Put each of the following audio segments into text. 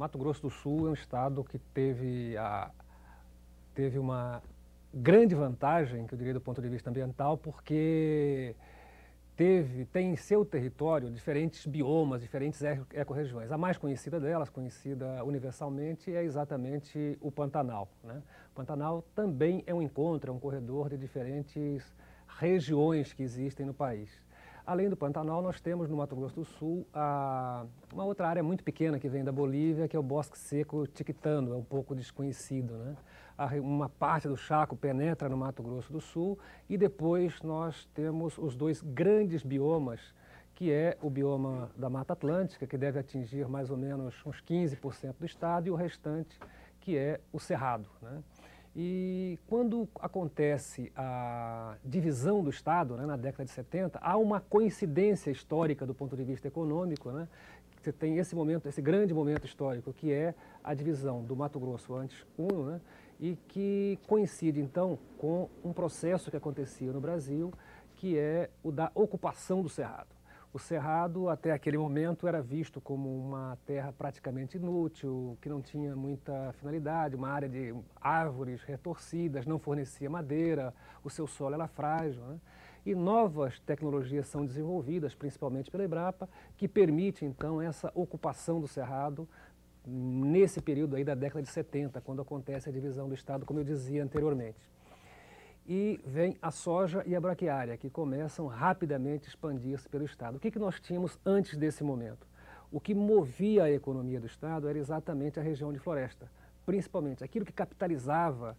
Mato Grosso do Sul é um estado que teve uma grande vantagem, que eu diria do ponto de vista ambiental, porque tem em seu território diferentes biomas, diferentes ecorregiões. A mais conhecida delas, conhecida universalmente, é exatamente o Pantanal, né? O Pantanal também é um encontro, é um corredor de diferentes regiões que existem no país. Além do Pantanal, nós temos no Mato Grosso do Sul uma outra área muito pequena que vem da Bolívia, que é o Bosque Seco Tiquitano, é um pouco desconhecido, né? Uma parte do Chaco penetra no Mato Grosso do Sul e depois nós temos os dois grandes biomas, que é o bioma da Mata Atlântica, que deve atingir mais ou menos uns 15% do estado, e o restante, que é o Cerrado, né? E quando acontece a divisão do Estado, né, na década de 70, há uma coincidência histórica do ponto de vista econômico, né? Você tem esse momento, esse grande momento histórico, que é a divisão do Mato Grosso antes uno, né? E que coincide, então, com um processo que acontecia no Brasil, que é o da ocupação do Cerrado. O Cerrado, até aquele momento, era visto como uma terra praticamente inútil, que não tinha muita finalidade, uma área de árvores retorcidas, não fornecia madeira, o seu solo era frágil, né? E novas tecnologias são desenvolvidas, principalmente pela Embrapa, que permite, então, essa ocupação do Cerrado nesse período aí da década de 70, quando acontece a divisão do Estado, como eu dizia anteriormente. E vem a soja e a braquiária, que começam rapidamente a expandir-se pelo Estado. O que nós tínhamos antes desse momento? O que movia a economia do Estado era exatamente a região de floresta, principalmente. Aquilo que capitalizava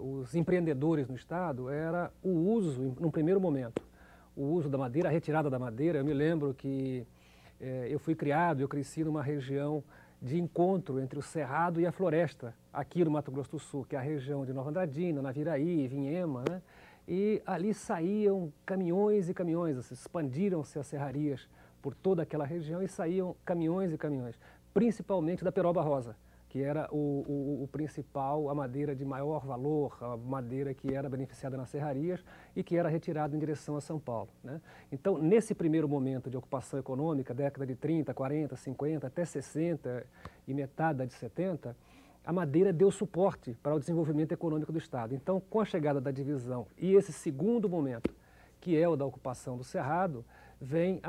os empreendedores no Estado era o uso, num primeiro momento, o uso da madeira, a retirada da madeira. Eu me lembro que eu fui criado, eu cresci numa região de encontro entre o Cerrado e a floresta, aqui no Mato Grosso do Sul, que é a região de Nova Andradina, Naviraí, Vinhema, né? E ali saíam caminhões e caminhões, assim, expandiram-se as serrarias por toda aquela região e saíam caminhões e caminhões, principalmente da peroba rosa, que era o principal, a madeira de maior valor, a madeira que era beneficiada nas serrarias e que era retirada em direção a São Paulo, né? Então, nesse primeiro momento de ocupação econômica, década de 30, 40, 50, até 60 e metade de 70, a madeira deu suporte para o desenvolvimento econômico do Estado. Então, com a chegada da divisão e esse segundo momento, que é o da ocupação do Cerrado, vem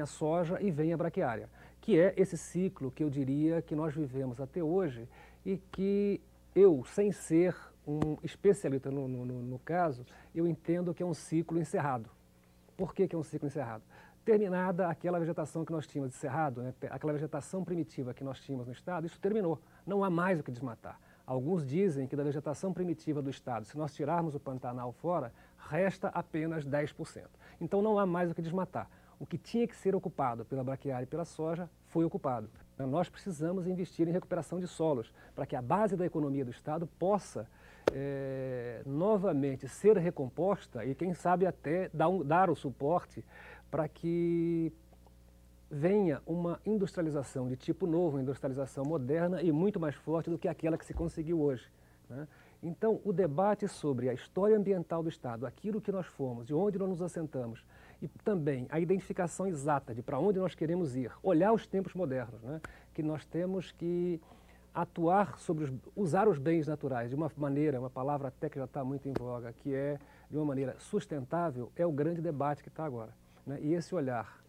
a soja e vem a braquiária, que é esse ciclo que eu diria que nós vivemos até hoje e que eu, sem ser um especialista no caso, eu entendo que é um ciclo encerrado. Por que é um ciclo encerrado? Terminada aquela vegetação que nós tínhamos de cerrado, né, aquela vegetação primitiva que nós tínhamos no Estado, isso terminou. Não há mais o que desmatar. Alguns dizem que da vegetação primitiva do Estado, se nós tirarmos o Pantanal fora, resta apenas 10%. Então não há mais o que desmatar. O que tinha que ser ocupado pela braquiária e pela soja foi ocupado. Nós precisamos investir em recuperação de solos, para que a base da economia do Estado possa novamente ser recomposta e, quem sabe, até dar o suporte para que venha uma industrialização de tipo novo, uma industrialização moderna e muito mais forte do que aquela que se conseguiu hoje, né? Então, o debate sobre a história ambiental do Estado, aquilo que nós fomos, de onde nós nos assentamos, e também a identificação exata de para onde nós queremos ir, olhar os tempos modernos, né? Que nós temos que atuar usar os bens naturais de uma maneira, uma palavra até que já está muito em voga, que é de uma maneira sustentável, é o grande debate que está agora, né? E esse olhar,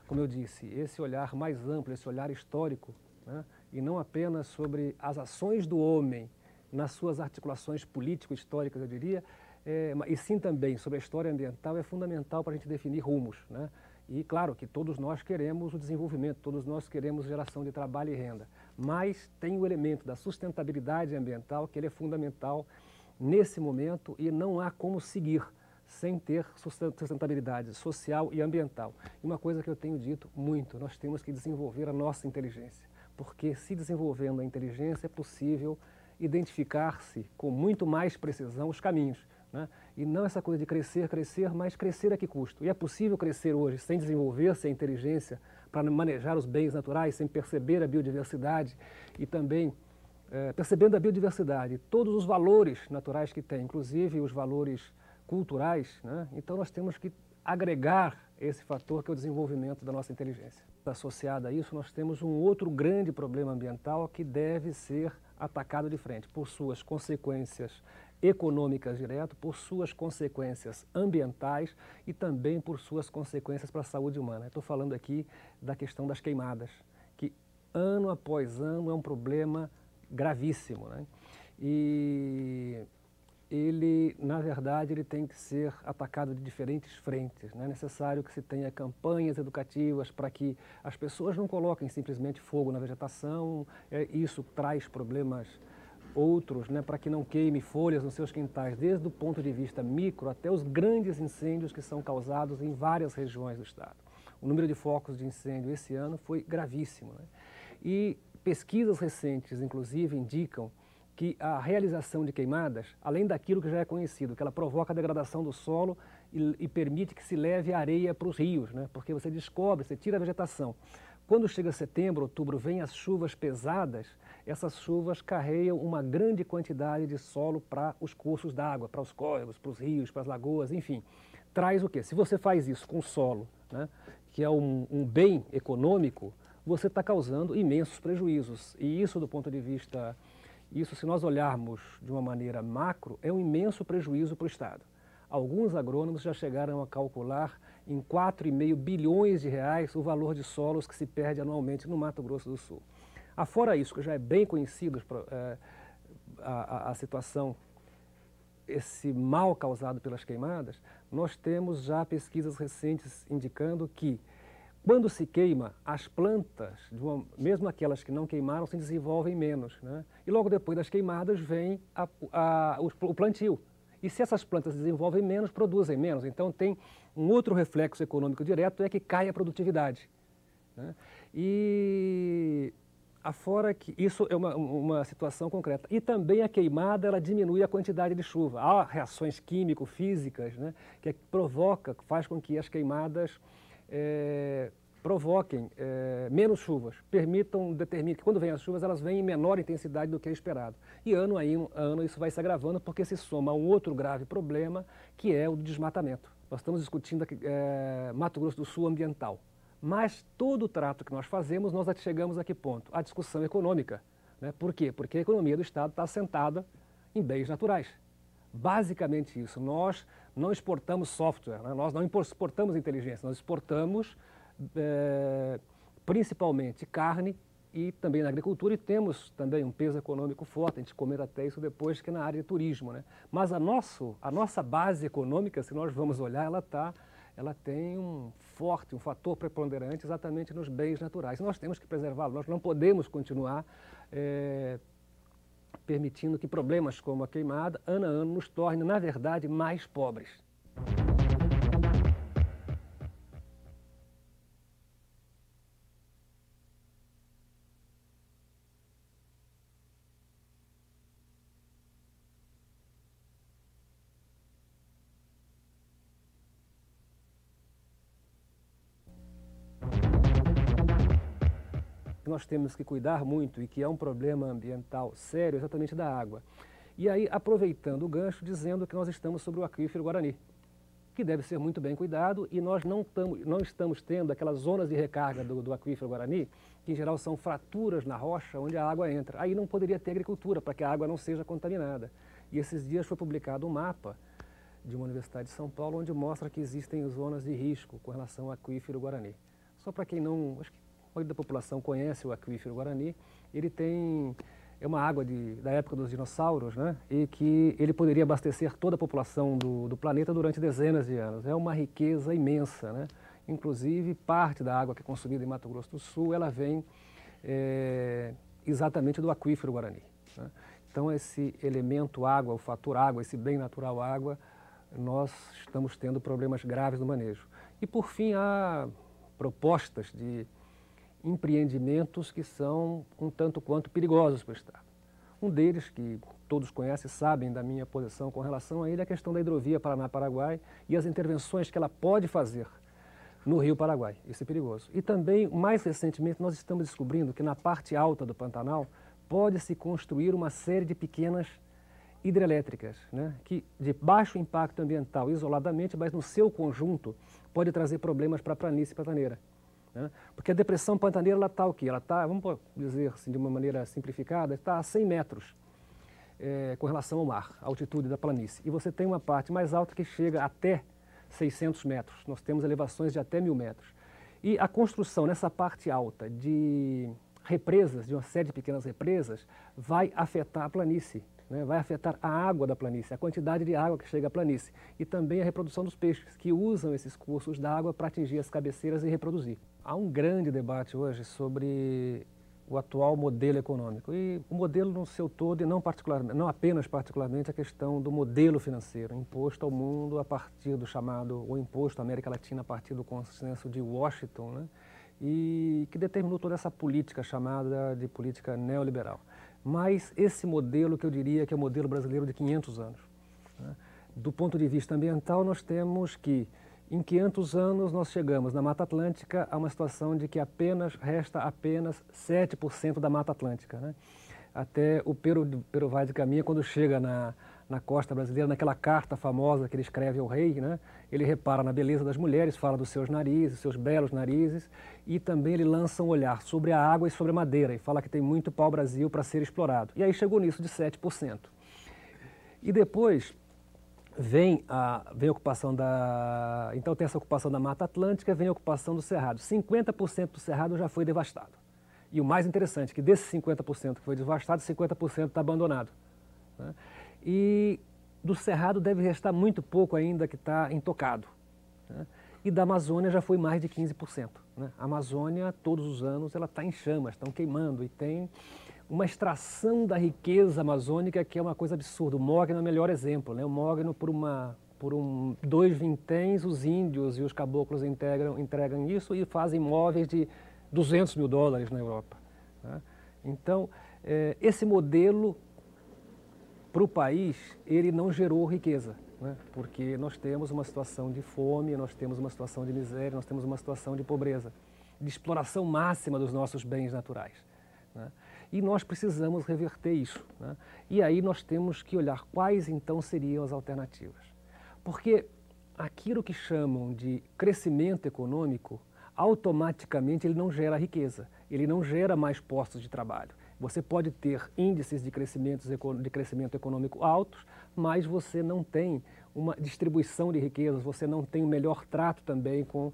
como eu disse, esse olhar mais amplo, esse olhar histórico, né? E não apenas sobre as ações do homem nas suas articulações político-históricas, eu diria, e sim também sobre a história ambiental, é fundamental para a gente definir rumos, né? E claro que todos nós queremos o desenvolvimento, todos nós queremos geração de trabalho e renda, mas tem o elemento da sustentabilidade ambiental, que ele é fundamental nesse momento e não há como seguir sem ter sustentabilidade social e ambiental. E uma coisa que eu tenho dito muito, nós temos que desenvolver a nossa inteligência, porque se desenvolvendo a inteligência é possível identificar-se com muito mais precisão os caminhos, né? E não essa coisa de crescer, mas crescer a que custo? E é possível crescer hoje sem desenvolver-se a inteligência para manejar os bens naturais, sem perceber a biodiversidade e também percebendo a biodiversidade, todos os valores naturais que tem, inclusive os valores culturais, né? Então nós temos que agregar esse fator que é o desenvolvimento da nossa inteligência. Associado a isso, nós temos um outro grande problema ambiental que deve ser atacado de frente, por suas consequências econômicas diretas, por suas consequências ambientais e também por suas consequências para a saúde humana. Estou falando aqui da questão das queimadas, que ano após ano é um problema gravíssimo, né? E ele, na verdade, ele tem que ser atacado de diferentes frentes. Não é necessário que se tenha campanhas educativas para que as pessoas não coloquem simplesmente fogo na vegetação, isso traz problemas outros, né, para que não queime folhas nos seus quintais, desde o ponto de vista micro até os grandes incêndios que são causados em várias regiões do estado. O número de focos de incêndio esse ano foi gravíssimo, né? E pesquisas recentes, inclusive, indicam que a realização de queimadas, além daquilo que já é conhecido, que ela provoca a degradação do solo e permite que se leve a areia para os rios, né? Porque você descobre, você tira a vegetação. Quando chega setembro, outubro, vem as chuvas pesadas, essas chuvas carregam uma grande quantidade de solo para os cursos d'água, para os córregos, para os rios, para as lagoas, enfim. Traz o quê? Se você faz isso com solo, né, que é um bem econômico, você está causando imensos prejuízos. E isso, do ponto de vista, isso, se nós olharmos de uma maneira macro, é um imenso prejuízo para o Estado. Alguns agrônomos já chegaram a calcular em 4,5 bilhões de reais o valor de solos que se perde anualmente no Mato Grosso do Sul. Afora isso, que já é bem conhecido a situação, esse mal causado pelas queimadas, nós temos já pesquisas recentes indicando que quando se queima, as plantas, mesmo aquelas que não queimaram, se desenvolvem menos, né? E logo depois das queimadas vem o plantio. E se essas plantas se desenvolvem menos, produzem menos. Então tem um outro reflexo econômico direto, é que cai a produtividade, né? E afora que isso é uma situação concreta. E também a queimada, ela diminui a quantidade de chuva. Há reações químico-físicas, né, que faz com que as queimadas provoquem menos chuvas, determinem que quando vêm as chuvas, elas vêm em menor intensidade do que é esperado. E ano a ano isso vai se agravando porque se soma a um outro grave problema, que é o do desmatamento. Nós estamos discutindo aqui, Mato Grosso do Sul ambiental. Mas todo o trato que nós fazemos, nós chegamos a que ponto? A discussão econômica, né? Por quê? Porque a economia do Estado está assentada em bens naturais. Basicamente isso. Nós não exportamos software, né? Nós não exportamos inteligência, nós exportamos principalmente carne e também na agricultura, e temos também um peso econômico forte, a gente comenta até isso depois, que é na área de turismo, né? Mas a nossa base econômica, se nós vamos olhar, ela tem um fator preponderante exatamente nos bens naturais. Nós temos que preservá-lo, nós não podemos continuar permitindo que problemas como a queimada, ano a ano, nos tornem, na verdade, mais pobres. Nós temos que cuidar muito e que é um problema ambiental sério, exatamente da água. E aí, aproveitando o gancho, dizendo que nós estamos sobre o aquífero Guarani, que deve ser muito bem cuidado, e nós não estamos tendo aquelas zonas de recarga do aquífero Guarani, que em geral são fraturas na rocha onde a água entra. Aí não poderia ter agricultura, para que a água não seja contaminada. E esses dias foi publicado um mapa de uma universidade de São Paulo, onde mostra que existem zonas de risco com relação ao aquífero Guarani. Só para quem não... acho que a maioria da população conhece o aquífero Guarani, é uma água da época dos dinossauros, né? E que ele poderia abastecer toda a população do planeta durante dezenas de anos. É uma riqueza imensa, né? Inclusive, parte da água que é consumida em Mato Grosso do Sul, ela vem exatamente do aquífero Guarani, né? Então, esse elemento água, o fator água, esse bem natural água, nós estamos tendo problemas graves no manejo. E, por fim, há propostas de empreendimentos que são um tanto quanto perigosos para o Estado. Um deles, que todos conhecem, sabem da minha posição com relação a ele, é a questão da hidrovia Paraná-Paraguai e as intervenções que ela pode fazer no Rio Paraguai. Isso é perigoso. E também, mais recentemente, nós estamos descobrindo que na parte alta do Pantanal pode-se construir uma série de pequenas hidrelétricas, né, que de baixo impacto ambiental isoladamente, mas no seu conjunto pode trazer problemas para a planície pantaneira. Né? Porque a depressão pantaneira ela está o quê? Ela está, vamos dizer assim, de uma maneira simplificada, está a 100 metros com relação ao mar, a altitude da planície. E você tem uma parte mais alta que chega até 600 metros. Nós temos elevações de até 1000 metros. E a construção nessa parte alta de represas, de uma série de pequenas represas, vai afetar a planície, né? Vai afetar a água da planície, a quantidade de água que chega à planície e também a reprodução dos peixes, que usam esses cursos d'água para atingir as cabeceiras e reproduzir. Há um grande debate hoje sobre o atual modelo econômico e o modelo no seu todo e não apenas particularmente a questão do modelo financeiro imposto ao mundo a partir do chamado, ou imposto à América Latina a partir do consenso de Washington, né? E que determinou toda essa política chamada de política neoliberal. Mas esse modelo que eu diria que é o modelo brasileiro de 500 anos. Né? Do ponto de vista ambiental, nós temos que, em 500 anos, nós chegamos na Mata Atlântica a uma situação de que resta apenas 7% da Mata Atlântica. Né? Até o Pero Vaz de Caminha, quando chega na costa brasileira, naquela carta famosa que ele escreve ao rei, né? Ele repara na beleza das mulheres, fala dos seus narizes, seus belos narizes, e também ele lança um olhar sobre a água e sobre a madeira, e fala que tem muito pau-brasil para ser explorado. E aí chegou nisso de 7%. E depois vem a ocupação da... Então tem essa ocupação da Mata Atlântica, vem a ocupação do Cerrado. 50% do Cerrado já foi devastado. E o mais interessante é que desses 50% que foi devastado, 50% está abandonado. Né? E do Cerrado deve restar muito pouco ainda que está intocado. Né? E da Amazônia já foi mais de 15%. Né? A Amazônia, todos os anos, ela está em chamas, estão queimando e tem uma extração da riqueza amazônica que é uma coisa absurda. O Mogno é o melhor exemplo. Né? O Mogno, por dois vinténs, os índios e os caboclos entregam isso e fazem imóveis de $200 mil na Europa. Né? Então, esse modelo para o país, ele não gerou riqueza, né? Porque nós temos uma situação de fome, nós temos uma situação de miséria, nós temos uma situação de pobreza, de exploração máxima dos nossos bens naturais. Né? E nós precisamos reverter isso. Né? E aí nós temos que olhar quais então seriam as alternativas. Porque aquilo que chamam de crescimento econômico, automaticamente ele não gera riqueza, ele não gera mais postos de trabalho. Você pode ter índices de crescimento econômico altos, mas você não tem uma distribuição de riquezas, você não tem o melhor trato também com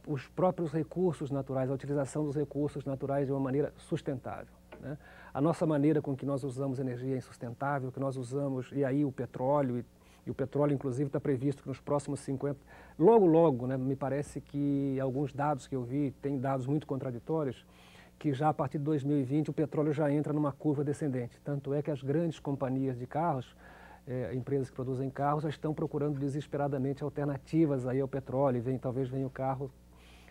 os próprios recursos naturais, a utilização dos recursos naturais de uma maneira sustentável. Né? A nossa maneira com que nós usamos energia é insustentável, que nós usamos, e aí o petróleo, e o petróleo inclusive está previsto que nos próximos 50, logo, né, me parece que alguns dados que eu vi, tem dados muito contraditórios, que já a partir de 2020 o petróleo já entra numa curva descendente. Tanto é que as grandes companhias de carros, empresas que produzem carros, já estão procurando desesperadamente alternativas aí ao petróleo, talvez venha o carro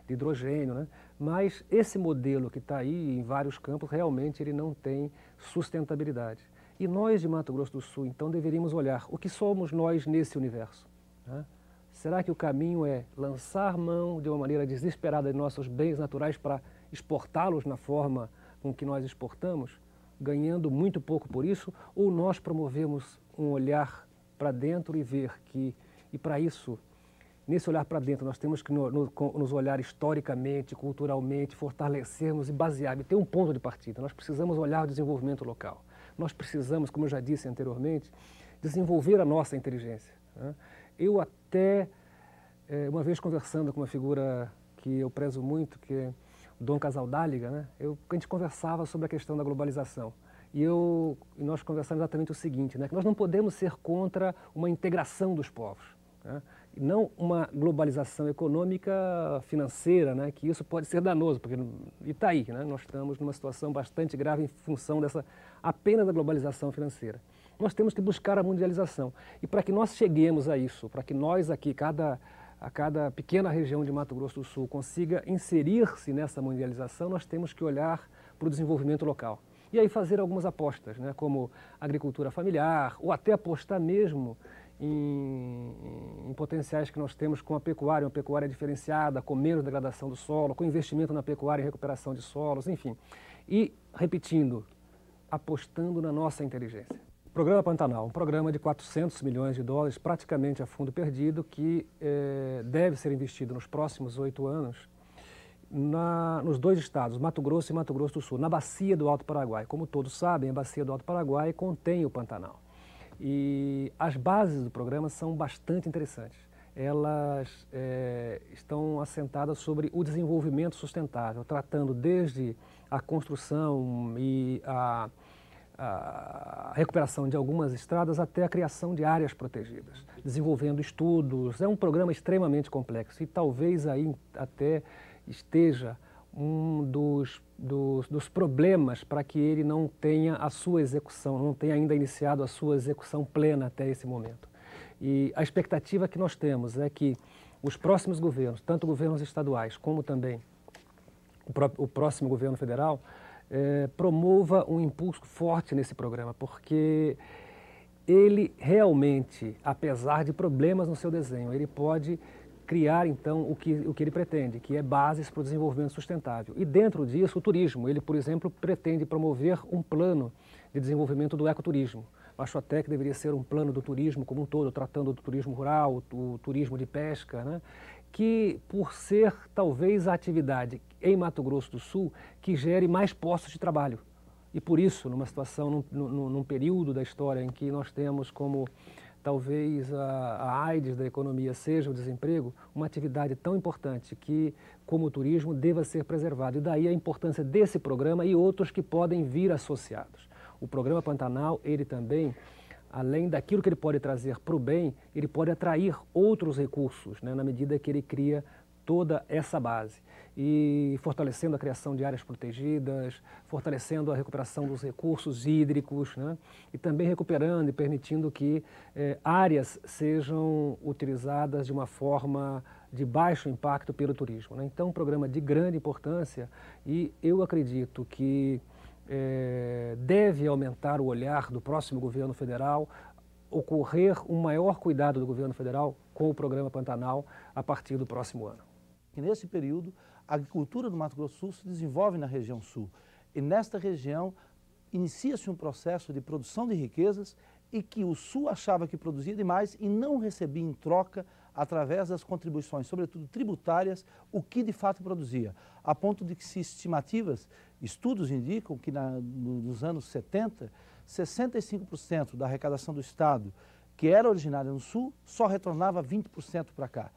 de hidrogênio, né? Mas esse modelo que está aí em vários campos, realmente ele não tem sustentabilidade. E nós de Mato Grosso do Sul, então, deveríamos olhar o que somos nós nesse universo. Né? Será que o caminho é lançar mão de uma maneira desesperada de nossos bens naturais para exportá-los na forma com que nós exportamos, ganhando muito pouco por isso, ou nós promovemos um olhar para dentro e ver que, e para isso, nesse olhar para dentro, nós temos que nos olhar historicamente, culturalmente, fortalecermos e basear, e ter um ponto de partida. Nós precisamos olhar o desenvolvimento local. Nós precisamos, como eu já disse anteriormente, desenvolver a nossa inteligência. Né? Eu até, uma vez conversando com uma figura que eu prezo muito, que é Dom Casaldáliga, né? A gente conversava sobre a questão da globalização. E nós conversamos exatamente o seguinte, né? Que nós não podemos ser contra uma integração dos povos. Né? E não uma globalização econômica, financeira, né? Que isso pode ser danoso, porque e está aí, né? Nós estamos numa situação bastante grave em função apenas da globalização financeira. Nós temos que buscar a mundialização. E para que nós cheguemos a isso, para que nós aqui, a cada pequena região de Mato Grosso do Sul consiga inserir-se nessa mundialização, nós temos que olhar para o desenvolvimento local. E aí fazer algumas apostas, né, como agricultura familiar, ou até apostar mesmo em potenciais que nós temos com a pecuária, uma pecuária diferenciada, com menos degradação do solo, com investimento na pecuária e recuperação de solos, enfim. E, repetindo, apostando na nossa inteligência. Programa Pantanal, um programa de 400 milhões de dólares, praticamente a fundo perdido, que deve ser investido nos próximos 8 anos nos dois estados, Mato Grosso e Mato Grosso do Sul, na bacia do Alto Paraguai. Como todos sabem, a bacia do Alto Paraguai contém o Pantanal. E as bases do programa são bastante interessantes. Elas estão assentadas sobre o desenvolvimento sustentável, tratando desde a construção e a recuperação de algumas estradas até a criação de áreas protegidas, desenvolvendo estudos. É um programa extremamente complexo e talvez aí até esteja um dos problemas para que ele não tenha a sua execução, não tenha ainda iniciado a sua execução plena até esse momento. E a expectativa que nós temos é que os próximos governos, tanto governos estaduais como também o próximo governo federal, promova um impulso forte nesse programa, porque ele realmente, apesar de problemas no seu desenho, ele pode criar então o que ele pretende, que é bases para o desenvolvimento sustentável. E dentro disso o turismo, ele por exemplo pretende promover um plano de desenvolvimento do ecoturismo. Acho até que deveria ser um plano do turismo como um todo, tratando do turismo rural, o turismo de pesca, né? Que por ser talvez a atividade em Mato Grosso do Sul que gere mais postos de trabalho. E por isso, numa situação, num período da história em que nós temos como talvez a AIDS da economia seja o desemprego, uma atividade tão importante que, como o turismo, deva ser preservado. E daí a importância desse programa e outros que podem vir associados. O programa Pantanal, ele também, além daquilo que ele pode trazer para o bem, ele pode atrair outros recursos, né, na medida que ele cria toda essa base. E fortalecendo a criação de áreas protegidas, fortalecendo a recuperação dos recursos hídricos, né, e também recuperando e permitindo que áreas sejam utilizadas de uma forma de baixo impacto pelo turismo, né. Então, um programa de grande importância e eu acredito que deve aumentar o olhar do próximo governo federal, ocorrer um maior cuidado do governo federal com o programa Pantanal a partir do próximo ano. E nesse período, a agricultura do Mato Grosso do Sul se desenvolve na região sul. E nesta região, inicia-se um processo de produção de riquezas e que o sul achava que produzia demais e não recebia em troca, através das contribuições, sobretudo tributárias, o que de fato produzia. A ponto de que se estimativas, estudos indicam que nos anos 70, 65% da arrecadação do Estado, que era originária no sul, só retornava 20% para cá.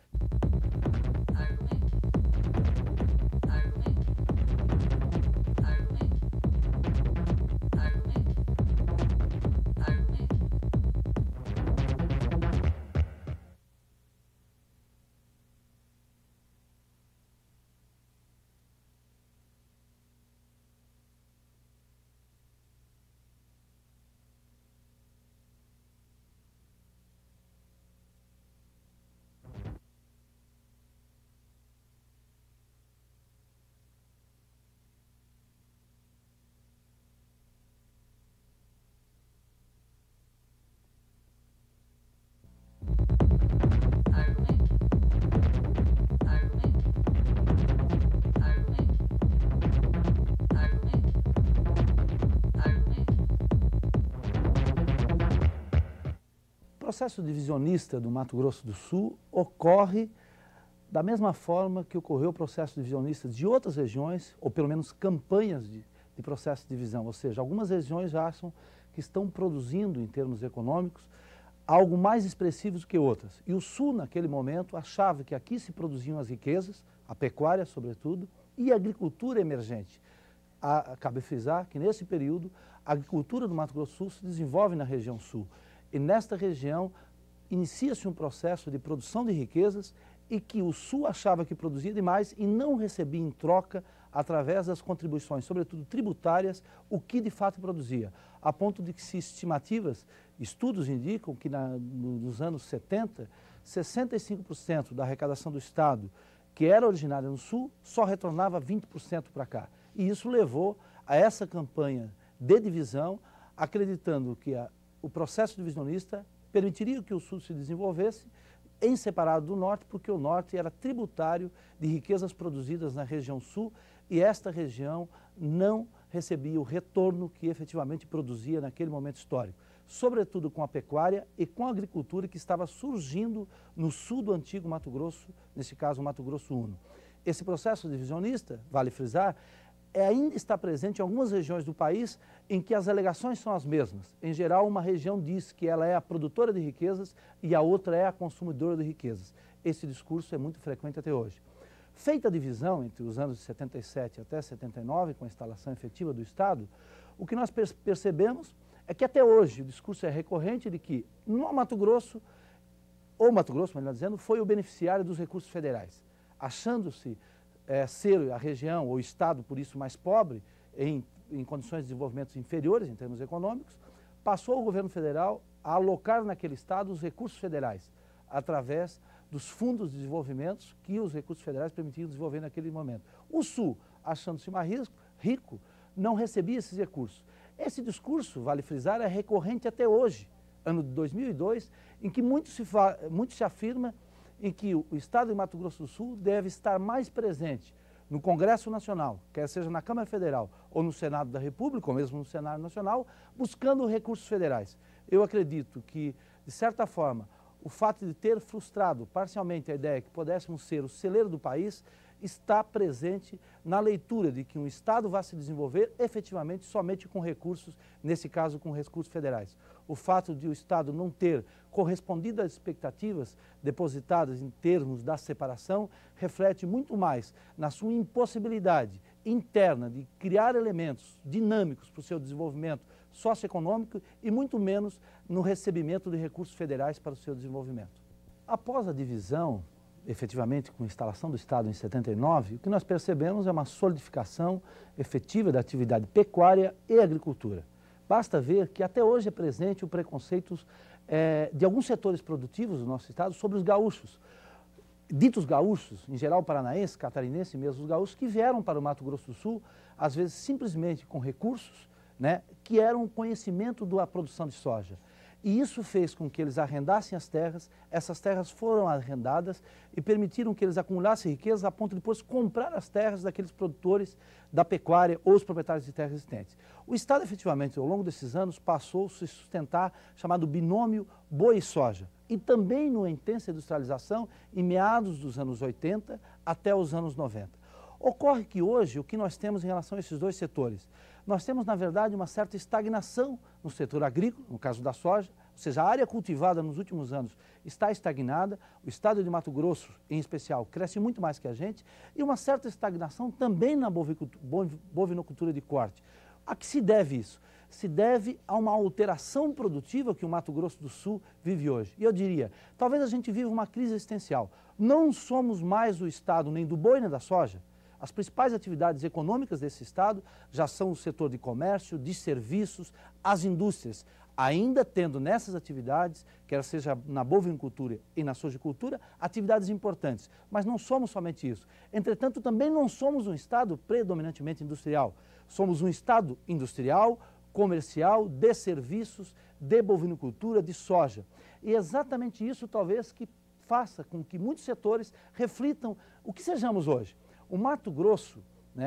O processo divisionista do Mato Grosso do Sul ocorre da mesma forma que ocorreu o processo divisionista de outras regiões, ou pelo menos campanhas de processo de divisão, ou seja, algumas regiões acham que estão produzindo, em termos econômicos, algo mais expressivo do que outras. E o Sul, naquele momento, achava que aqui se produziam as riquezas, a pecuária, sobretudo, e a agricultura emergente. Cabe frisar que, nesse período, a agricultura do Mato Grosso do Sul se desenvolve na região Sul. E nesta região inicia-se um processo de produção de riquezas e que o Sul achava que produzia demais e não recebia em troca, através das contribuições, sobretudo tributárias, o que de fato produzia. A ponto de que se estimativas, estudos indicam que nos anos 70, 65% da arrecadação do Estado, que era originária no Sul, só retornava 20% para cá. E isso levou a essa campanha de divisão, acreditando que o processo divisionista permitiria que o Sul se desenvolvesse em separado do Norte, porque o Norte era tributário de riquezas produzidas na região Sul e esta região não recebia o retorno que efetivamente produzia naquele momento histórico. sobretudo com a pecuária e com a agricultura que estava surgindo no sul do antigo Mato Grosso, nesse caso o Mato Grosso Uno. Esse processo divisionista, vale frisar, ainda está presente em algumas regiões do país em que as alegações são as mesmas. Em geral, uma região diz que ela é a produtora de riquezas e a outra é a consumidora de riquezas. Esse discurso é muito frequente até hoje. Feita a divisão entre os anos de 77 até 79, com a instalação efetiva do Estado, o que nós percebemos é que até hoje o discurso é recorrente de que no Mato Grosso, ou Mato Grosso, melhor dizendo, foi o beneficiário dos recursos federais, achando-se ser a região ou o Estado, por isso, mais pobre, em condições de desenvolvimento inferiores em termos econômicos, passou o governo federal a alocar naquele Estado os recursos federais, através dos fundos de desenvolvimento que os recursos federais permitiam desenvolver naquele momento. O Sul, achando-se mais rico, não recebia esses recursos. Esse discurso, vale frisar, é recorrente até hoje, ano de 2002, em que muito se afirma em que o Estado de Mato Grosso do Sul deve estar mais presente no Congresso Nacional, quer seja na Câmara Federal ou no Senado da República, ou mesmo no Senado Nacional, buscando recursos federais. Eu acredito que, de certa forma, o fato de ter frustrado parcialmente a ideia que pudéssemos ser o celeiro do país está presente na leitura de que um Estado vai se desenvolver efetivamente somente com recursos, nesse caso com recursos federais. O fato de o Estado não ter correspondido às expectativas depositadas em termos da separação reflete muito mais na sua impossibilidade interna de criar elementos dinâmicos para o seu desenvolvimento socioeconômico e muito menos no recebimento de recursos federais para o seu desenvolvimento. Após a divisão, efetivamente com a instalação do Estado em 79, o que nós percebemos é uma solidificação efetiva da atividade pecuária e agricultura. Basta ver que até hoje é presente o preconceito de alguns setores produtivos do nosso Estado sobre os gaúchos. Ditos gaúchos, em geral paranaense, catarinense e mesmo os gaúchos, que vieram para o Mato Grosso do Sul, às vezes simplesmente com recursos, que eram conhecimento da produção de soja. E isso fez com que eles arrendassem as terras, essas terras foram arrendadas e permitiram que eles acumulassem riqueza a ponto de depois comprar as terras daqueles produtores da pecuária ou os proprietários de terras existentes. O Estado, efetivamente, ao longo desses anos, passou a se sustentar chamado binômio boi e soja. E também numa intensa industrialização em meados dos anos 80 até os anos 90. Ocorre que hoje, o que nós temos em relação a esses dois setores? Nós temos, na verdade, uma certa estagnação no setor agrícola, no caso da soja, ou seja, a área cultivada nos últimos anos está estagnada, o estado de Mato Grosso, em especial, cresce muito mais que a gente, e uma certa estagnação também na bovinocultura de corte. A que se deve isso? Se deve a uma alteração produtiva que o Mato Grosso do Sul vive hoje. E eu diria, talvez a gente viva uma crise existencial. Não somos mais o estado nem do boi nem da soja. As principais atividades econômicas desse estado já são o setor de comércio, de serviços, as indústrias, ainda tendo nessas atividades, quer seja na bovinocultura e na sojicultura, atividades importantes. Mas não somos somente isso. Entretanto, também não somos um estado predominantemente industrial. Somos um estado industrial, comercial, de serviços, de bovinocultura, de soja. E é exatamente isso, talvez, que faça com que muitos setores reflitam o que sejamos hoje. O Mato Grosso,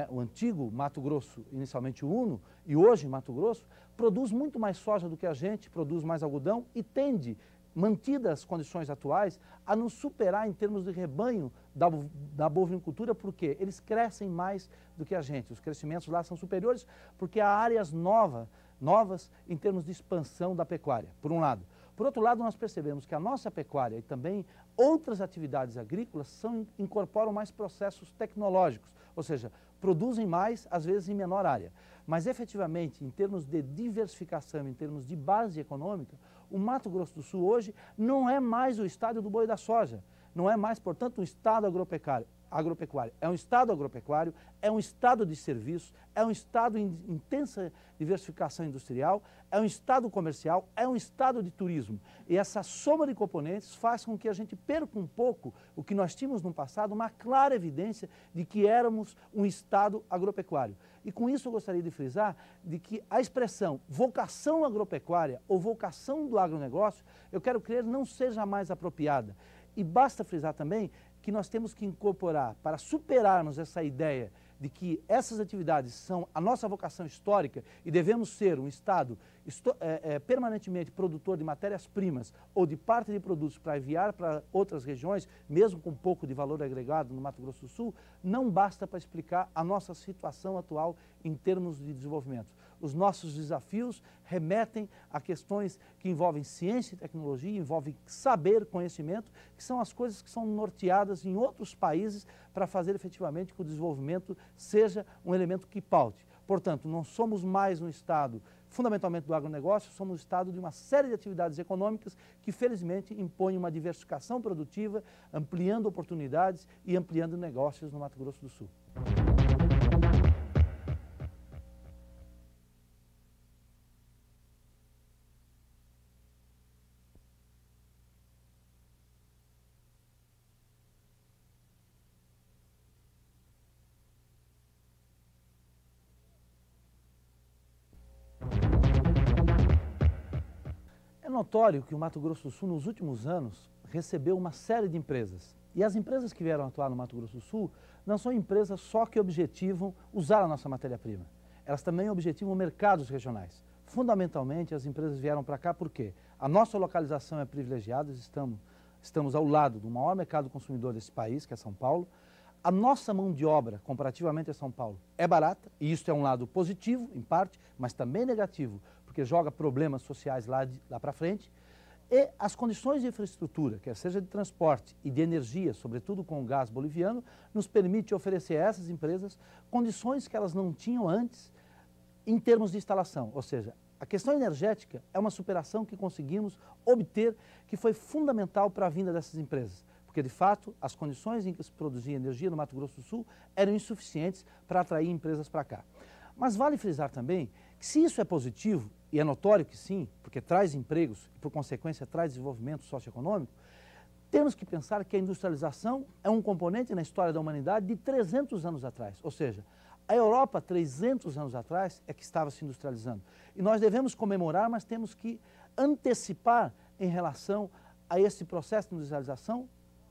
o antigo Mato Grosso, inicialmente o Uno, e hoje Mato Grosso, produz muito mais soja do que a gente, produz mais algodão e tende, mantidas as condições atuais, a nos superar em termos de rebanho da bovinocultura, porque eles crescem mais do que a gente. Os crescimentos lá são superiores porque há áreas novas em termos de expansão da pecuária, por um lado. Por outro lado, nós percebemos que a nossa pecuária e também outras atividades agrícolas incorporam mais processos tecnológicos, ou seja, produzem mais, às vezes em menor área. Mas efetivamente, em termos de diversificação, em termos de base econômica, o Mato Grosso do Sul hoje não é mais o estado do boi e da soja, não é mais, portanto, um estado agropecuário. É um estado agropecuário, é um estado de serviços, é um estado em intensa diversificação industrial, é um estado comercial, é um estado de turismo. E essa soma de componentes faz com que a gente perca um pouco o que nós tínhamos no passado, uma clara evidência de que éramos um estado agropecuário. E com isso eu gostaria de frisar de que a expressão vocação agropecuária ou vocação do agronegócio, eu quero crer, não seja mais apropriada. E basta frisar também que nós temos que incorporar para superarmos essa ideia de que essas atividades são a nossa vocação histórica e devemos ser um Estado permanentemente produtor de matérias-primas ou de parte de produtos para enviar para outras regiões, mesmo com pouco de valor agregado no Mato Grosso do Sul, não basta para explicar a nossa situação atual em termos de desenvolvimento. Os nossos desafios remetem a questões que envolvem ciência e tecnologia, envolvem saber, conhecimento, que são as coisas que são norteadas em outros países para fazer efetivamente que o desenvolvimento seja um elemento que paute. Portanto, não somos mais um Estado fundamentalmente do agronegócio, somos um Estado de uma série de atividades econômicas que, felizmente, impõem uma diversificação produtiva, ampliando oportunidades e ampliando negócios no Mato Grosso do Sul. É notório que o Mato Grosso do Sul, nos últimos anos, recebeu uma série de empresas. E as empresas que vieram atuar no Mato Grosso do Sul não são empresas só que objetivam usar a nossa matéria-prima. Elas também objetivam mercados regionais. Fundamentalmente, as empresas vieram para cá porque a nossa localização é privilegiada, estamos ao lado do maior mercado consumidor desse país, que é São Paulo. A nossa mão de obra, comparativamente a São Paulo, é barata, e isso é um lado positivo, em parte, mas também negativo, porque joga problemas sociais lá para frente. E as condições de infraestrutura, quer seja de transporte e de energia, sobretudo com o gás boliviano, nos permite oferecer a essas empresas condições que elas não tinham antes em termos de instalação. Ou seja, a questão energética é uma superação que conseguimos obter, que foi fundamental para a vinda dessas empresas. Porque, de fato, as condições em que se produzia energia no Mato Grosso do Sul eram insuficientes para atrair empresas para cá. Mas vale frisar também que, se isso é positivo, e é notório que sim, porque traz empregos e, por consequência, traz desenvolvimento socioeconômico, temos que pensar que a industrialização é um componente na história da humanidade de 300 anos atrás. Ou seja, a Europa, 300 anos atrás, é que estava se industrializando. E nós devemos comemorar, mas temos que antecipar em relação a esse processo de industrialização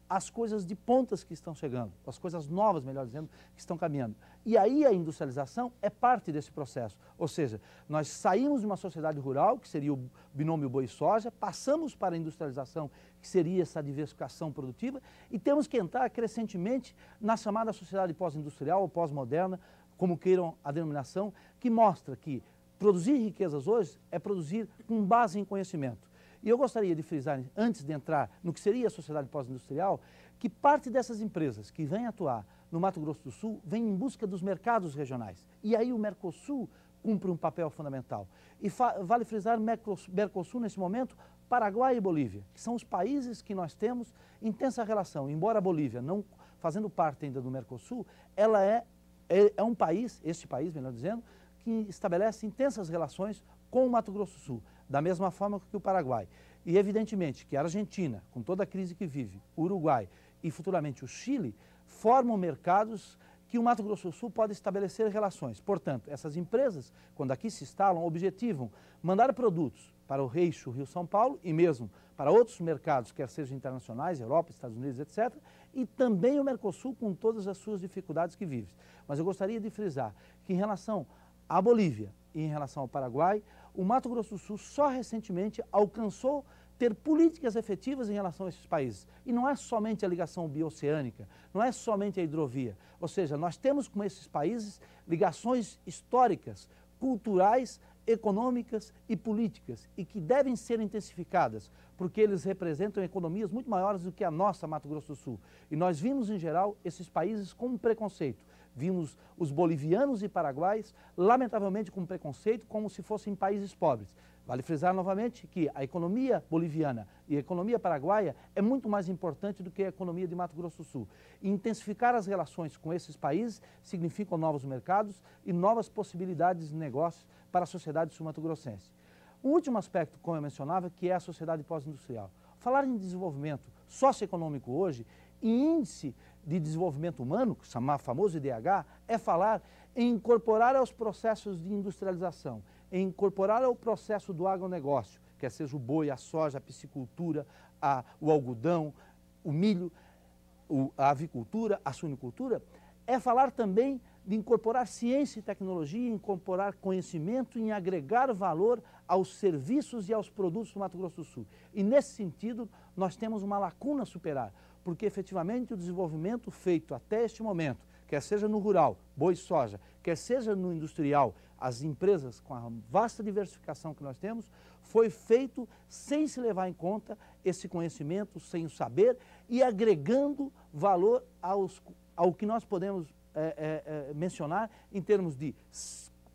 as coisas de pontas que estão chegando, as coisas novas, melhor dizendo, que estão caminhando. E aí a industrialização é parte desse processo. Ou seja, nós saímos de uma sociedade rural, que seria o binômio boi e soja, passamos para a industrialização, que seria essa diversificação produtiva, e temos que entrar crescentemente na chamada sociedade pós-industrial ou pós-moderna, como queiram a denominação, que mostra que produzir riquezas hoje é produzir com base em conhecimento. E eu gostaria de frisar, antes de entrar no que seria a sociedade pós-industrial, que parte dessas empresas que vêm atuar no Mato Grosso do Sul vem em busca dos mercados regionais. E aí o Mercosul cumpre um papel fundamental. E vale frisar Mercosul nesse momento, Paraguai e Bolívia, que são os países que nós temos intensa relação. Embora a Bolívia não fazendo parte ainda do Mercosul, ela é um país, este país, melhor dizendo, que estabelece intensas relações com o Mato Grosso do Sul, da mesma forma que o Paraguai. E evidentemente que a Argentina, com toda a crise que vive, o Uruguai e futuramente o Chile, formam mercados que o Mato Grosso do Sul pode estabelecer relações. Portanto, essas empresas, quando aqui se instalam, objetivam mandar produtos para o eixo Rio-São Paulo e mesmo para outros mercados, quer sejam internacionais, Europa, Estados Unidos, etc., e também o Mercosul com todas as suas dificuldades que vive. Mas eu gostaria de frisar que em relação à Bolívia e em relação ao Paraguai, o Mato Grosso do Sul só recentemente alcançou ter políticas efetivas em relação a esses países. E não é somente a ligação bioceânica, não é somente a hidrovia. Ou seja, nós temos com esses países ligações históricas, culturais, econômicas e políticas, e que devem ser intensificadas, porque eles representam economias muito maiores do que a nossa Mato Grosso do Sul. E nós vimos, em geral, esses países com preconceito. Vimos os bolivianos e paraguaios, lamentavelmente, com preconceito, como se fossem países pobres. Vale frisar novamente que a economia boliviana e a economia paraguaia é muito mais importante do que a economia de Mato Grosso do Sul. E intensificar as relações com esses países significa novos mercados e novas possibilidades de negócios para a sociedade sul-mato-grossense. Um último aspecto, como eu mencionava, que é a sociedade pós-industrial. Falar em desenvolvimento socioeconômico hoje e índice de desenvolvimento humano, que chama famoso IDH, é falar em incorporar aos processos de industrialização, em incorporar ao processo do agronegócio, quer seja o boi, a soja, a piscicultura, o algodão, o milho, a avicultura, a suinicultura, é falar também de incorporar ciência e tecnologia, incorporar conhecimento, em agregar valor aos serviços e aos produtos do Mato Grosso do Sul. E nesse sentido, nós temos uma lacuna a superar, porque efetivamente o desenvolvimento feito até este momento, quer seja no rural, boi e soja, quer seja no industrial, as empresas com a vasta diversificação que nós temos, foi feito sem se levar em conta esse conhecimento, sem o saber e agregando valor ao que nós podemos mencionar em termos de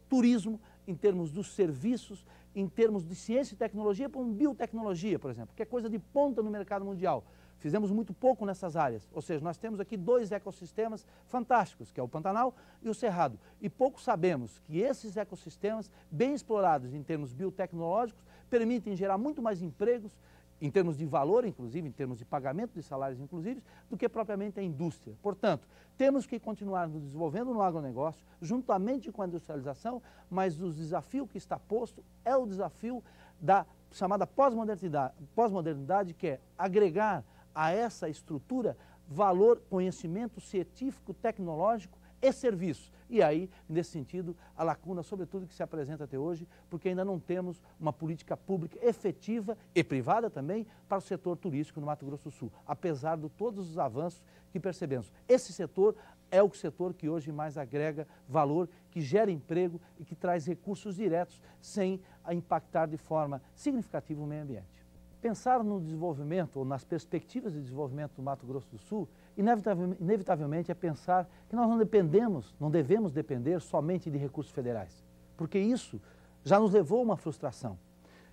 turismo, em termos dos serviços, em termos de ciência e tecnologia, como biotecnologia, por exemplo, que é coisa de ponta no mercado mundial. Fizemos muito pouco nessas áreas, ou seja, nós temos aqui dois ecossistemas fantásticos, que é o Pantanal e o Cerrado. E pouco sabemos que esses ecossistemas, bem explorados em termos biotecnológicos, permitem gerar muito mais empregos, em termos de valor, inclusive, em termos de pagamento de salários, inclusive, do que propriamente a indústria. Portanto, temos que continuar nos desenvolvendo no agronegócio, juntamente com a industrialização, mas o desafio que está posto é o desafio da chamada pós-modernidade, que é agregar a essa estrutura valor, conhecimento científico, tecnológico e serviço. E aí, nesse sentido, a lacuna, sobretudo, que se apresenta até hoje, porque ainda não temos uma política pública efetiva e privada também para o setor turístico no Mato Grosso do Sul, apesar de todos os avanços que percebemos. Esse setor é o setor que hoje mais agrega valor, que gera emprego e que traz recursos diretos sem impactar de forma significativa o meio ambiente. Pensar no desenvolvimento ou nas perspectivas de desenvolvimento do Mato Grosso do Sul, inevitavelmente é pensar que nós não devemos depender somente de recursos federais, porque isso já nos levou a uma frustração.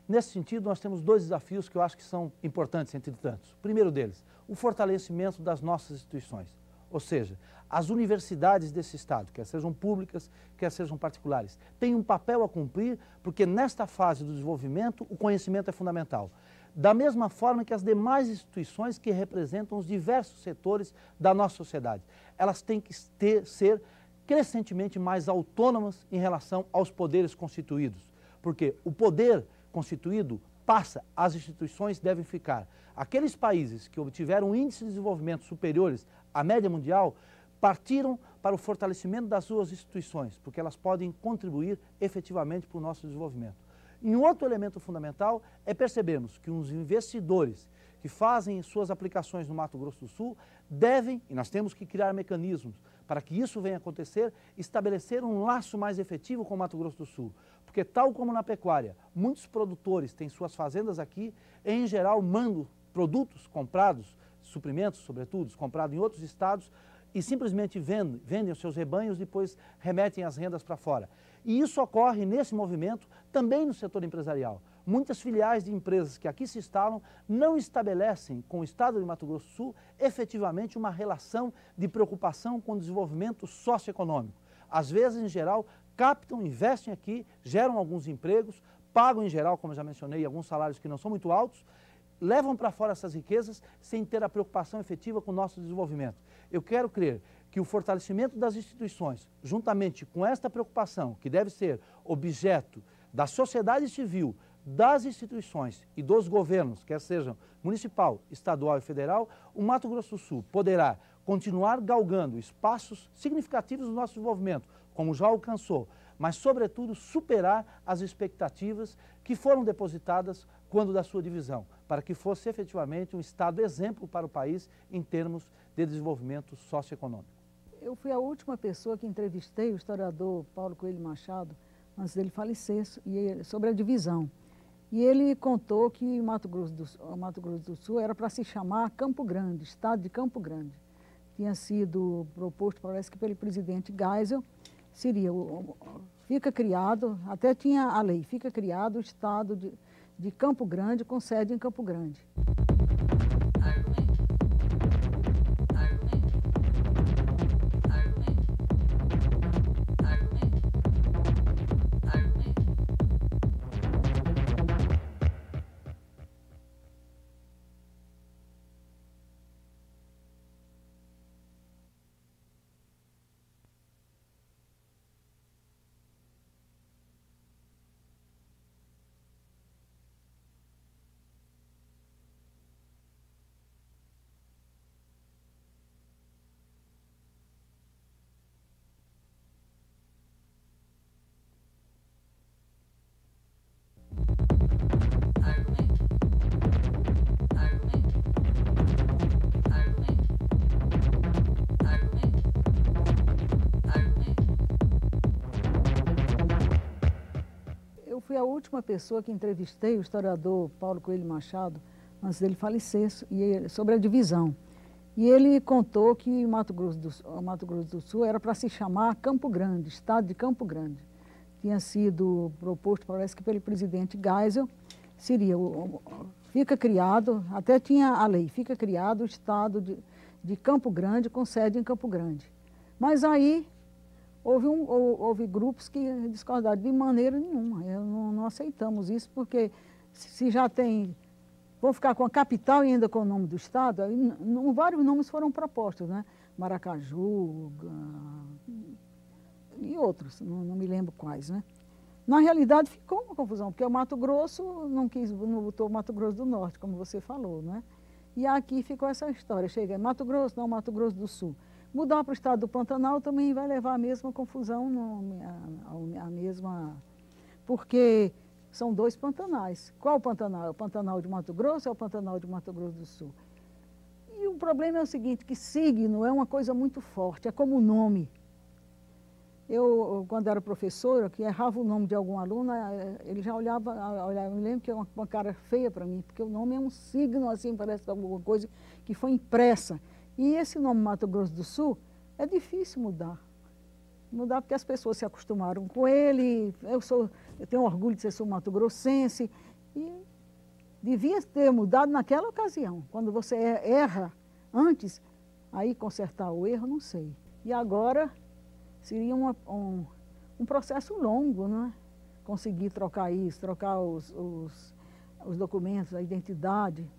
Nesse sentido, nós temos dois desafios que eu acho que são importantes, entre tantos. O primeiro deles, o fortalecimento das nossas instituições, ou seja, as universidades desse Estado, quer sejam públicas, quer sejam particulares, têm um papel a cumprir, porque nesta fase do desenvolvimento o conhecimento é fundamental. Da mesma forma que as demais instituições que representam os diversos setores da nossa sociedade. Elas têm que ser crescentemente mais autônomas em relação aos poderes constituídos, porque o poder constituído passa, as instituições devem ficar. Aqueles países que obtiveram índices de desenvolvimento superiores à média mundial partiram para o fortalecimento das suas instituições, porque elas podem contribuir efetivamente para o nosso desenvolvimento. E um outro elemento fundamental é percebermos que os investidores que fazem suas aplicações no Mato Grosso do Sul devem, e nós temos que criar mecanismos para que isso venha a acontecer, estabelecer um laço mais efetivo com o Mato Grosso do Sul. Porque tal como na pecuária, muitos produtores têm suas fazendas aqui e, em geral, mandam produtos comprados, suprimentos, sobretudo, comprados em outros estados, e simplesmente vendem os seus rebanhos e depois remetem as rendas para fora. E isso ocorre nesse movimento também no setor empresarial. Muitas filiais de empresas que aqui se instalam não estabelecem com o Estado de Mato Grosso do Sul efetivamente uma relação de preocupação com o desenvolvimento socioeconômico. Às vezes, em geral, captam, investem aqui, geram alguns empregos, pagam em geral, como eu já mencionei, alguns salários que não são muito altos, levam para fora essas riquezas sem ter a preocupação efetiva com o nosso desenvolvimento. Eu quero crer que o fortalecimento das instituições, juntamente com esta preocupação, que deve ser objeto da sociedade civil, das instituições e dos governos, quer sejam municipal, estadual e federal, o Mato Grosso do Sul poderá continuar galgando espaços significativos do nosso desenvolvimento, como já alcançou, mas, sobretudo, superar as expectativas que foram depositadas quando da sua divisão, para que fosse efetivamente um Estado exemplo para o país em termos de desenvolvimento socioeconômico. Eu fui a última pessoa que entrevistei o historiador Paulo Coelho Machado, antes dele falecer, sobre a divisão. E ele contou que o Mato Grosso do Sul era para se chamar Campo Grande, Estado de Campo Grande. Tinha sido proposto, parece que pelo presidente Geisel, seria, fica criado, até tinha a lei, fica criado o Estado de Campo Grande com sede em Campo Grande. fui a última pessoa que entrevistei o historiador Paulo Coelho Machado, antes dele falecer, sobre a divisão. E ele contou que o Mato Grosso do Sul era para se chamar Campo Grande, Estado de Campo Grande. Tinha sido proposto, parece que pelo presidente Geisel, seria, fica criado, até tinha a lei, fica criado o Estado de Campo Grande com sede em Campo Grande. Mas aí houve grupos que discordaram de maneira nenhuma. Não aceitamos isso, porque se já tem... Vão ficar com a capital e ainda com o nome do Estado, aí, vários nomes foram propostos, né? Maracaju e outros, não me lembro quais, né? Na realidade ficou uma confusão, porque o Mato Grosso não botou o Mato Grosso do Norte, como você falou, né? E aqui ficou essa história, chega Mato Grosso, não Mato Grosso do Sul. Mudar para o estado do Pantanal também vai levar a mesma confusão, a mesma... Porque são dois Pantanais. Qual o Pantanal? É o Pantanal de Mato Grosso ou é o Pantanal de Mato Grosso do Sul? E o problema é o seguinte, que signo é uma coisa muito forte, é como o nome. Eu, quando era professora, que errava o nome de algum aluno, ele já olhava, eu me lembro que é uma cara feia para mim, porque o nome é um signo, assim, parece alguma coisa que foi impressa. E esse nome Mato Grosso do Sul é difícil mudar. Mudar porque as pessoas se acostumaram com ele, eu tenho orgulho de ser sul-mato-grossense, e devia ter mudado naquela ocasião. Quando você erra antes, aí consertar o erro, não sei. E agora seria um processo longo, não é? Conseguir trocar isso, trocar os documentos, a identidade.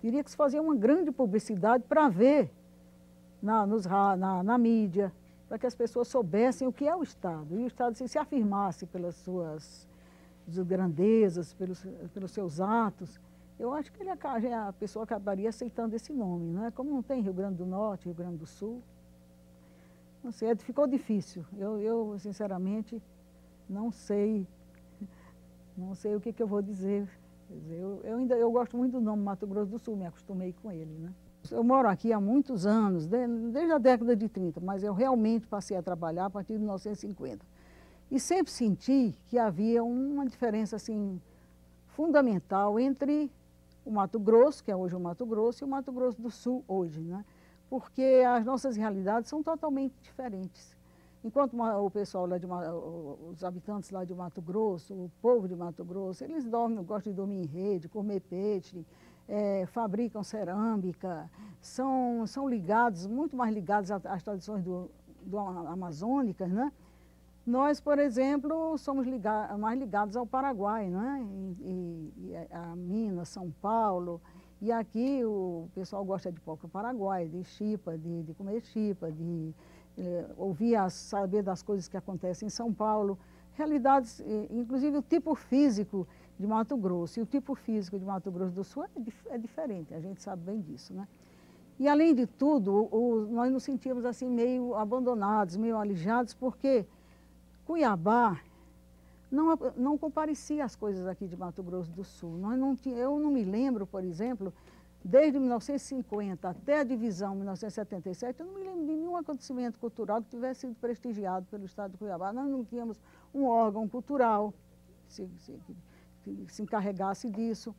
Teria que se fazer uma grande publicidade para ver na mídia, para que as pessoas soubessem o que é o Estado. E o Estado se afirmasse pelas suas grandezas, pelos seus atos. Eu acho que a pessoa acabaria aceitando esse nome, não é? Como não tem Rio Grande do Norte, Rio Grande do Sul. Não sei, ficou difícil. Eu sinceramente, não sei o que eu vou dizer. Quer dizer, eu gosto muito do nome Mato Grosso do Sul, me acostumei com ele, né? Eu moro aqui há muitos anos, desde a década de 30, mas eu realmente passei a trabalhar a partir de 1950. E sempre senti que havia uma diferença assim, fundamental entre o Mato Grosso, que é hoje o Mato Grosso, e o Mato Grosso do Sul hoje, né? Porque as nossas realidades são totalmente diferentes. Enquanto o pessoal lá os habitantes lá de Mato Grosso, o povo de Mato Grosso, eles gostam de dormir em rede, comer peixe, fabricam cerâmica, são ligados, muito mais ligados às tradições amazônicas, né? Nós, por exemplo, somos mais ligados ao Paraguai, né? E a Minas, São Paulo. E aqui o pessoal gosta de pau Paraguai, de chipa, de comer chipa, de saber das coisas que acontecem em São Paulo. Realidades, inclusive o tipo físico de Mato Grosso e o tipo físico de Mato Grosso do Sul é diferente, a gente sabe bem disso, né? E além de tudo, nós nos sentimos assim meio abandonados, meio alijados, porque Cuiabá não comparecia às coisas aqui de Mato Grosso do Sul. Eu não me lembro, por exemplo, desde 1950 até a divisão 1977, eu não me lembro de nenhum acontecimento cultural que tivesse sido prestigiado pelo Estado de Cuiabá. Nós não tínhamos um órgão cultural que se encarregasse disso.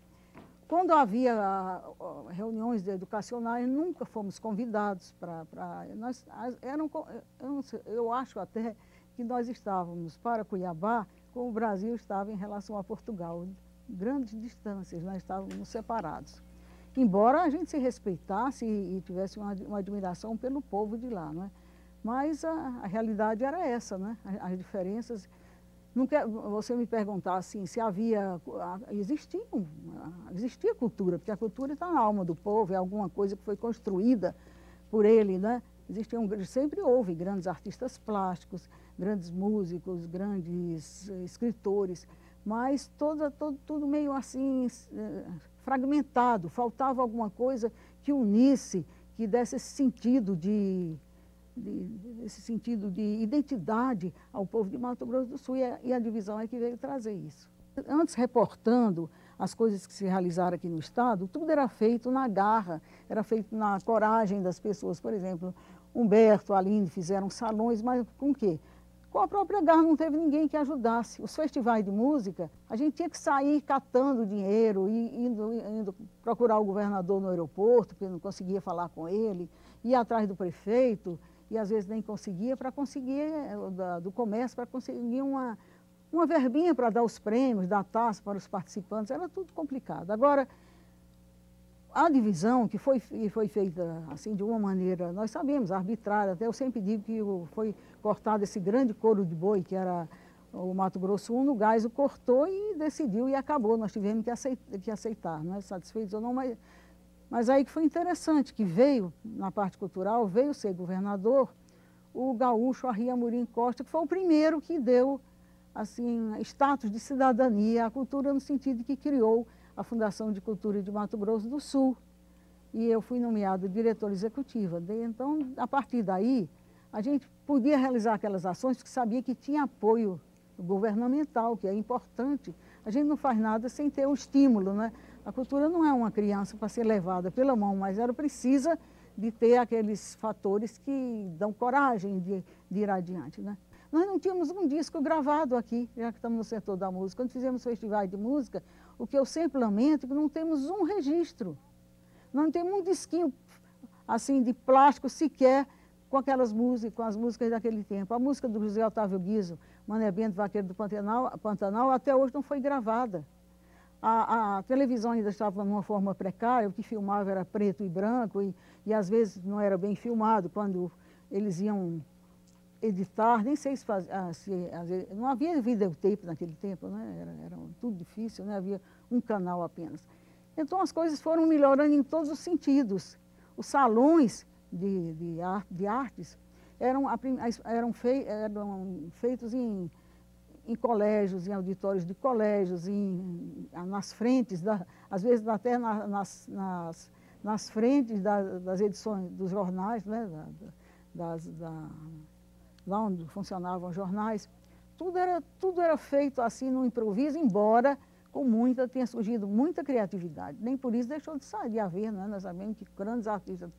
Quando havia reuniões educacionais, nunca fomos convidados eu acho até que nós estávamos para Cuiabá como o Brasil estava em relação a Portugal. Grandes distâncias, nós estávamos separados. Embora a gente se respeitasse e tivesse uma admiração pelo povo de lá, né? Mas a realidade era essa, né? As diferenças... Você me perguntar assim, se existia cultura, porque a cultura está na alma do povo, é alguma coisa que foi construída por ele, né? Sempre houve grandes artistas plásticos, grandes músicos, grandes escritores, mas tudo meio assim fragmentado, faltava alguma coisa que unisse, que desse esse sentido de identidade ao povo de Mato Grosso do Sul, e a divisão é que veio trazer isso. Antes, reportando as coisas que se realizaram aqui no Estado, tudo era feito na garra, era feito na coragem das pessoas. Por exemplo, Humberto, Aline fizeram salões, mas com o quê? Com a própria Garra não teve ninguém que ajudasse. Os festivais de música, a gente tinha que sair catando dinheiro, indo procurar o governador no aeroporto, porque não conseguia falar com ele, ir atrás do prefeito, e às vezes nem conseguia, para conseguir, do comércio, para conseguir uma verbinha para dar os prêmios, dar taça para os participantes, era tudo complicado. Agora, a divisão que foi feita assim de uma maneira, nós sabemos, arbitrária, até eu sempre digo que foi cortado esse grande couro de boi, que era o Mato Grosso I, o Geisel cortou e decidiu e acabou, nós tivemos que aceitar, não é satisfeitos ou não, mas aí que foi interessante, que veio, na parte cultural, veio ser governador o gaúcho Arri Amorim Costa, que foi o primeiro que deu assim, status de cidadania à cultura, no sentido de que criou a Fundação de Cultura de Mato Grosso do Sul. E eu fui nomeada diretora executiva. Então, a partir daí, a gente podia realizar aquelas ações porque sabia que tinha apoio governamental, que é importante. A gente não faz nada sem ter um estímulo, né? A cultura não é uma criança para ser levada pela mão, mas ela precisa de ter aqueles fatores que dão coragem de ir adiante, né? Nós não tínhamos um disco gravado aqui, já que estamos no setor da música. Quando fizemos festivais de música, o que eu sempre lamento é que não temos um registro. Não temos um disquinho assim de plástico sequer com aquelas músicas, com as músicas daquele tempo. A música do José Otávio Guizzo, Mané Bento, Vaqueiro do Pantanal, até hoje não foi gravada. A televisão ainda estava numa forma precária, o que filmava era preto e branco e às vezes não era bem filmado quando eles iam editar, nem sei se fazia, não havia videotape naquele tempo, né? Era tudo difícil, né? Havia um canal apenas. Então as coisas foram melhorando em todos os sentidos. Os salões de artes eram feitos em colégios, em auditórios de colégios, nas frentes, às vezes até nas frentes das edições dos jornais, né? Lá onde funcionavam os jornais, tudo era feito assim no improviso, embora tenha surgido muita criatividade. Nem por isso deixou de haver, né? Nós sabemos que grandes artistas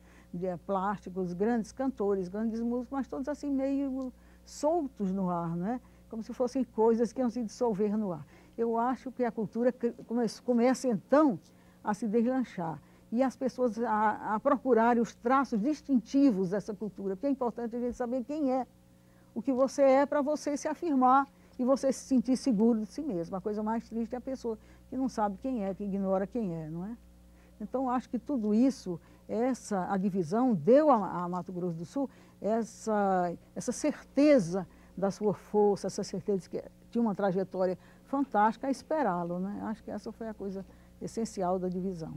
plásticos, grandes cantores, grandes músicos, mas todos assim meio soltos no ar, né? Como se fossem coisas que iam se dissolver no ar. Eu acho que a cultura começa então a se deslanchar e as pessoas a procurarem os traços distintivos dessa cultura, porque é importante a gente saber quem é. O que você é para você se afirmar e você se sentir seguro de si mesmo. A coisa mais triste é a pessoa que não sabe quem é, que ignora quem é, não é? Então, acho que tudo isso, a divisão deu a Mato Grosso do Sul essa certeza da sua força, essa certeza de que tinha uma trajetória fantástica a esperá-lo, né? Acho que essa foi a coisa essencial da divisão.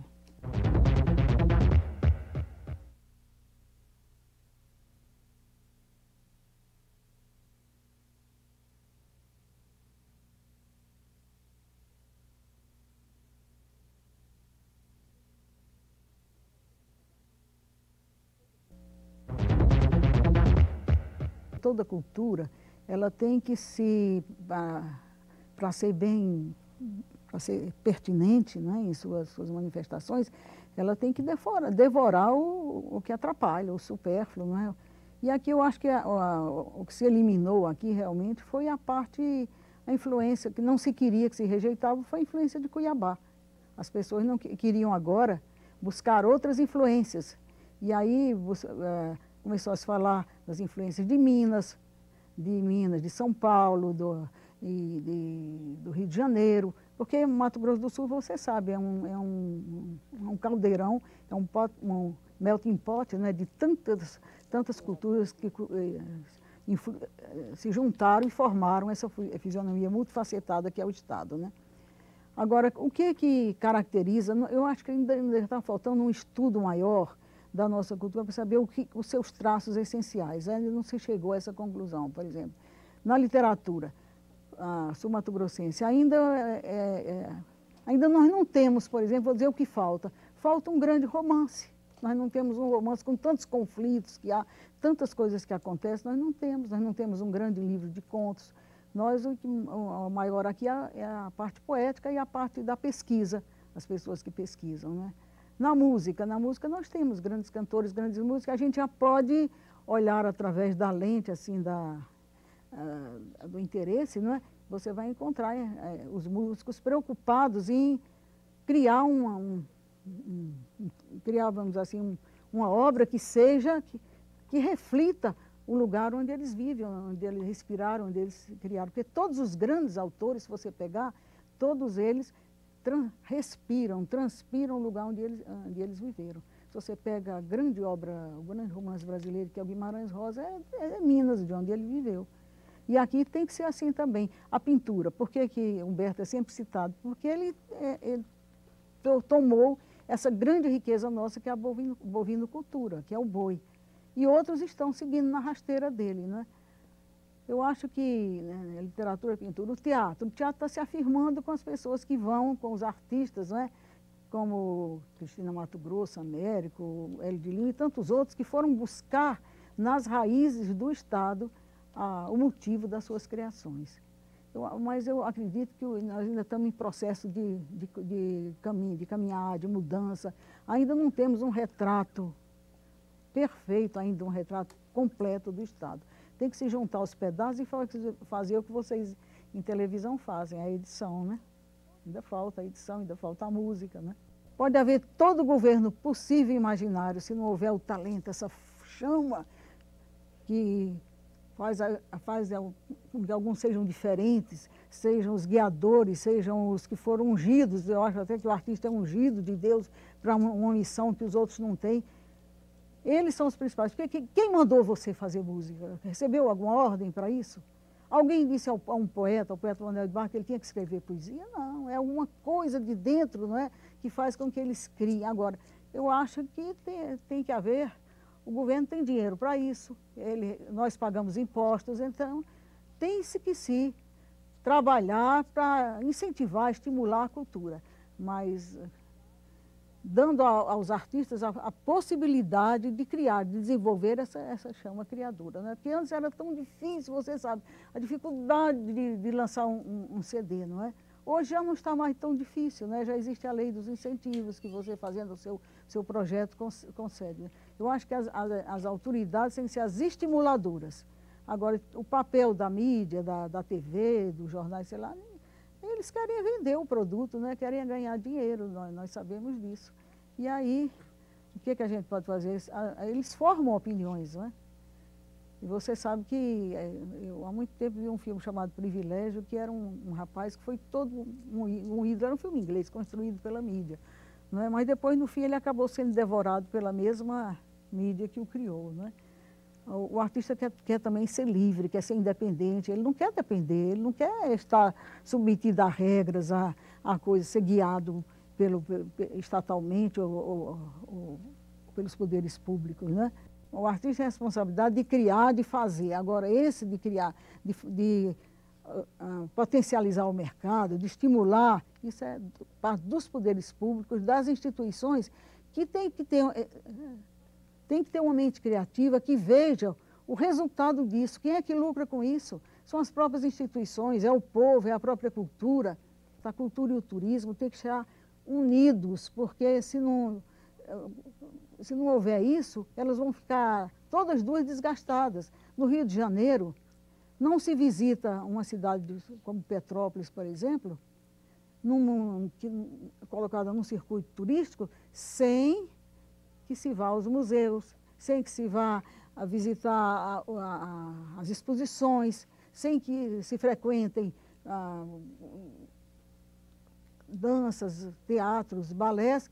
Toda cultura, ela tem que para ser pertinente, né, em suas manifestações, ela tem que devorar o que atrapalha, o supérfluo, não é? E aqui eu acho que o que se eliminou aqui realmente foi a influência que não se queria, que se rejeitava, foi a influência de Cuiabá. As pessoas não queriam agora buscar outras influências. E aí começou a se falar das influências de Minas, de São Paulo, do Rio de Janeiro, porque Mato Grosso do Sul, você sabe, é um caldeirão, é um melting pot, né, de tantas culturas que se juntaram e formaram essa fisionomia multifacetada que é o Estado, né? Agora, o que caracteriza, eu acho que ainda está faltando um estudo maior da nossa cultura para saber os seus traços essenciais. Ainda não se chegou a essa conclusão, por exemplo. Na literatura sul-mato-grossense, ainda nós não temos, por exemplo, vou dizer o que falta. Falta um grande romance. Nós não temos um romance com tantos conflitos que há, tantas coisas que acontecem, nós não temos um grande livro de contos. O maior aqui é a parte poética e a parte da pesquisa, as pessoas que pesquisam, né? Na música nós temos grandes cantores, grandes músicos, a gente já pode olhar através da lente, assim, do interesse, não é? Você vai encontrar os músicos preocupados em criar criar, vamos dizer assim, uma obra que seja, que reflita o lugar onde eles vivem, onde eles respiraram, onde eles criaram. Porque todos os grandes autores, se você pegar, todos eles transpiram o lugar onde eles viveram. Se você pega a grande obra, o grande romance brasileiro, que é o Guimarães Rosa, é Minas, de onde ele viveu. E aqui tem que ser assim também. A pintura, por que Humberto é sempre citado? Porque ele tomou essa grande riqueza nossa, que é a bovinocultura, que é o boi. E outros estão seguindo na rasteira dele, né? Eu acho que, né, literatura, pintura, o teatro está se afirmando com as pessoas que vão, com os artistas, né? Como Cristina Mato Grosso, Américo, Hélio de Lima e tantos outros que foram buscar nas raízes do Estado o motivo das suas criações. Mas eu acredito que nós ainda estamos em processo de caminhar, de mudança. Ainda não temos um retrato perfeito, ainda um retrato completo do Estado. Tem que se juntar os pedaços e fazer o que vocês em televisão fazem, a edição, né? Ainda falta a edição, ainda falta a música, né? Pode haver todo o governo possível e imaginário, se não houver o talento, essa chama que faz com que alguns sejam diferentes, sejam os guiadores, sejam os que foram ungidos. Eu acho até que o artista é ungido de Deus para uma missão que os outros não têm. Eles são os principais. Porque quem mandou você fazer música? Recebeu alguma ordem para isso? Alguém disse a um poeta, ao poeta Manuel de Barros, que ele tinha que escrever poesia? Não, é uma coisa de dentro, não é, que faz com que eles criem. Agora, eu acho que tem que haver, o governo tem dinheiro para isso, nós pagamos impostos, então tem-se que se trabalhar para incentivar, estimular a cultura, mas dando aos artistas a possibilidade de criar, de desenvolver essa chama criadora, né? Porque antes era tão difícil, você sabe, a dificuldade de lançar um CD, não é? Hoje já não está mais tão difícil, né? Já existe a lei dos incentivos, que você fazendo o seu projeto concede. Eu acho que as autoridades têm que ser as estimuladoras. Agora, o papel da mídia, da TV, dos jornais, sei lá, eles querem vender o produto, né? Querem ganhar dinheiro, nós sabemos disso. E aí, o que a gente pode fazer? Eles formam opiniões, não é? E você sabe que eu há muito tempo vi um filme chamado Privilégio, que era um rapaz que foi todo um ídolo, era um filme inglês, construído pela mídia. Não é? Mas depois, no fim, ele acabou sendo devorado pela mesma mídia que o criou, não é? O artista quer também ser livre, quer ser independente, ele não quer depender, ele não quer estar submetido a regras, a coisas, ser guiado estatalmente ou pelos poderes públicos, né? O artista tem a responsabilidade de criar, de fazer. Agora, esse de criar, de potencializar o mercado, de estimular, isso é parte dos poderes públicos, das instituições, que tem que ter uma mente criativa que veja o resultado disso. Quem é que lucra com isso? São as próprias instituições, é o povo, é a própria cultura. A cultura e o turismo têm que estar unidos, porque se não houver isso, elas vão ficar todas duas desgastadas. No Rio de Janeiro, não se visita uma cidade como Petrópolis, por exemplo, colocada num circuito turístico, sem que se vá aos museus, sem que se vá a visitar as exposições, sem que se frequentem danças, teatros, balés,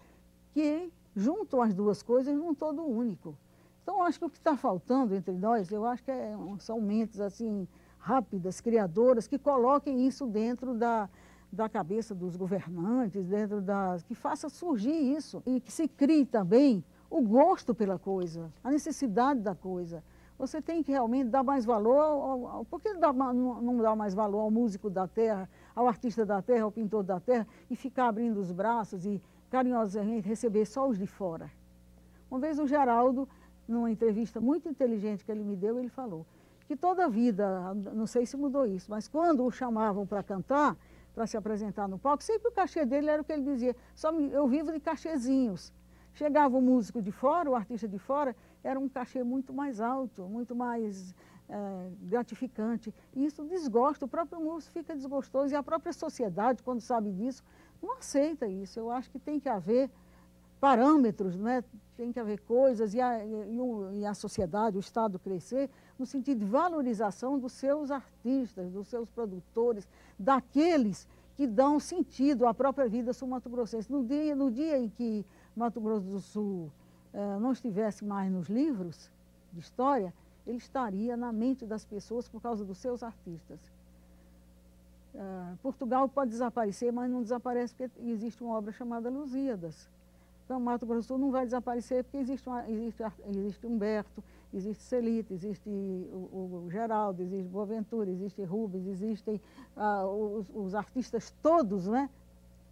que juntam as duas coisas num todo único. Então, acho que o que está faltando entre nós, eu acho que são mentes assim, rápidas, criadoras, que coloquem isso dentro da cabeça dos governantes, que faça surgir isso e que se crie também o gosto pela coisa, a necessidade da coisa. Você tem que realmente dar mais valor, por que não dar mais valor ao músico da terra, ao artista da terra, ao pintor da terra, e ficar abrindo os braços e carinhosamente receber só os de fora? Uma vez o Geraldo, numa entrevista muito inteligente que ele me deu, ele falou que toda a vida, não sei se mudou isso, mas quando o chamavam para cantar, para se apresentar no palco, sempre o cachê dele era o que ele dizia, eu vivo de cachezinhos. Chegava o músico de fora, o artista de fora, era um cachê muito mais alto, muito mais gratificante. E isso desgosta, o próprio músico fica desgostoso e a própria sociedade, quando sabe disso, não aceita isso. Eu acho que tem que haver parâmetros, né? Tem que haver coisas e a sociedade, o Estado crescer no sentido de valorização dos seus artistas, dos seus produtores, daqueles que dão sentido à própria vida sul-mato-grossense. No dia em que Mato Grosso do Sul não estivesse mais nos livros de história, ele estaria na mente das pessoas por causa dos seus artistas. Portugal pode desaparecer, mas não desaparece porque existe uma obra chamada Lusíadas. Então, Mato Grosso do Sul não vai desaparecer porque existe Humberto, existe Celita, existe o Geraldo, existe Boaventura, existe Rubens, existem os artistas todos, né?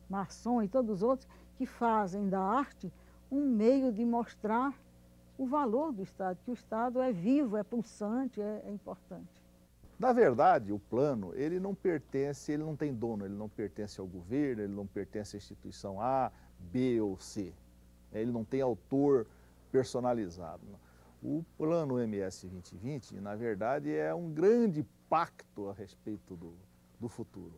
Marçom e todos os outros, que fazem da arte um meio de mostrar o valor do Estado, que o Estado é vivo, é pulsante, é importante. Na verdade, o plano, ele não pertence, ele não tem dono, ele não pertence ao governo, ele não pertence à instituição A, B ou C. Ele não tem autor personalizado. O plano MS 2020, na verdade, é um grande pacto a respeito do futuro.